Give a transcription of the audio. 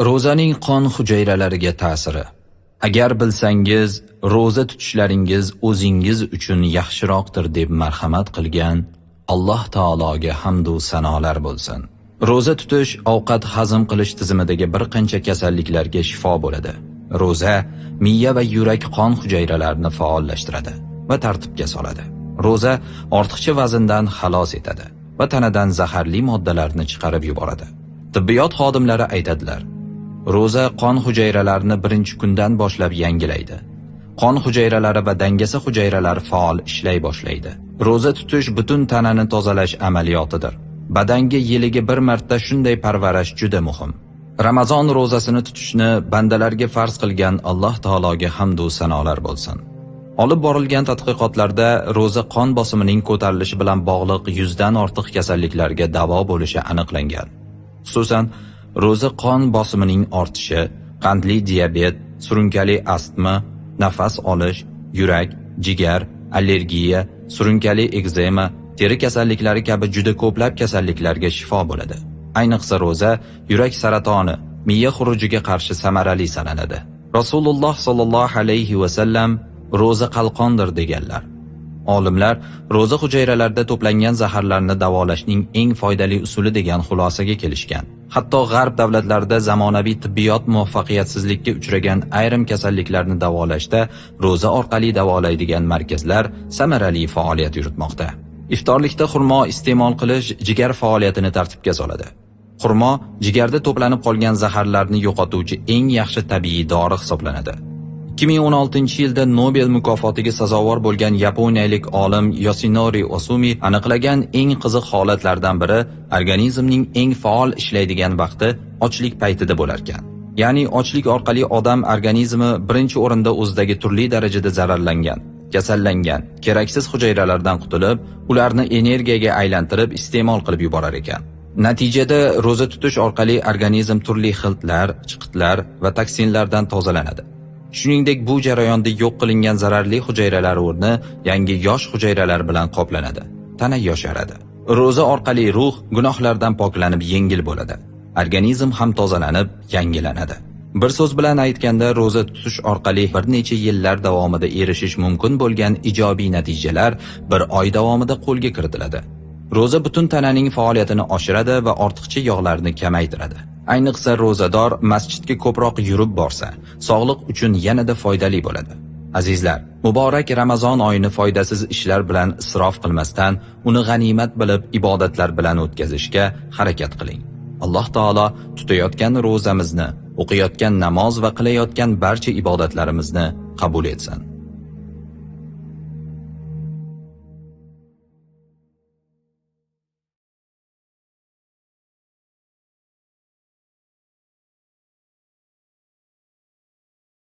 Ro'zaning qon hujayralariga ta'siri. Agar bilsangiz, ro'za tutishlaringiz o'zingiz uchun yaxshiroqdir deb marhamat qilgan Alloh taologa hamd va sanolar bo'lsin. Ro'za tutish ovqat hazm qilish tizimidagi bir qancha kasalliklarga shifo bo'ladi. Ro'za miya va yurak qon hujayralarini faollashtiradi va tartibga soladi. Ro'za ortiqcha vazndan xalos etadi va tanadan zaharli moddalarni chiqarib yuboradi. Tibbiyot xodimlari aytadilar: ro'za qon hujayralarini birinchi kundan boshlab yangilaydi. Qon hujayralari va dangasa hujayralari faol ishlay boshlaydi. Ro'za tutish butun tanani tozalash amaliyotidir. Badanga yiliga bir marta shunday parvarish juda muhim. Ramazon ro'zasini tutishni bandalarga farz qilgan Alloh taologa hamd va sanolar bo'lsin. Olib borilgan tadqiqotlarda ro'za qon bosimining ko'tarilishi bilan bog'liq 100 dan ortiq kasalliklarga davo bo'lishi aniqlangan. Xususan, ro'za qon bosimining ortishi, qandli diabet, surunkali astma, nafas olish, yurak, jigar, allergiya, surunkali ekzema, teri kasalliklari kabi juda ko'plab kasalliklarga shifo bo'ladi. Ayniqsa ro'za yurak saratoni, miya xurujiga qarshi samarali sanaladi. Rasululloh sollallohu alayhi va sallam ro'za qalqondir deganlar. Olimlar ro'za hujayralarida to'plangan zaharlarni davolashning eng foydali usuli degan xulosaga kelishgan. Hatto g'arb davlatlarida zamonaviy tibbiyot muvaffaqiyatsizlikka uchragan ayrim kasalliklarni davolashda ro'za orqali davolaydigan markazlar samarali faoliyat yuritmoqda. Iftorlikda xurmo iste'mol qilish jigar faoliyatini tartibga soladi. Xurmo jigarda to'planib qolgan zaharlarni yo'qotuvchi eng yaxshi tabiiy dori hisoblanadi. 2016-yilda Nobel mukofotiga sazovor bo'lgan yaponiyalik olim Yosinori Osumi aniqlagan eng qiziq holatlardan biri organizmning eng faol ishlaydigan vaqti ochlik paytida bo'lar ekan. Ya'ni ochlik orqali odam organizmi birinchi o'rinda o'zidagi turli darajada zararlangan, kasallangan, keraksiz hujayralardan qutulib, ularni energiyaga aylantirib iste'mol qilib yuborar ekan. Natijada ro'za tutish orqali organizm turli xiltlar, chiqitlar va toksinlardan tozalanadi. Shuningdek, bu jarayonda yo'q qilingan zararli hujayralar o'rni yangi yosh hujayralar bilan qoplanadi. Tana yosharadi. Ro'za orqali ruh gunohlardan poklanib yengil bo'ladi. Organizm ham tozalanib, yangilanadi. Bir so'z bilan aytganda, ro'za tutish orqali bir necha yillar davomida erishish mumkin bo'lgan ijobiy natijalar bir oy davomida qo'lga kiritiladi. Ro'za butun tananing faoliyatini oshiradi va ortiqcha yog'larni kamaytiradi. Ayniqsa ro'zador masjidga ko'proq yurib borsa, sog'liq uchun yanada foydali bo'ladi. Azizlar, muborak Ramazon oyini foydasiz ishlar bilan isrof qilmasdan, uni g'animat bilib ibodatlar bilan o'tkazishga harakat qiling. Alloh taolo tutayotgan ro'zamizni, o'qiyotgan namoz va qilayotgan barcha ibodatlarimizni qabul etsin.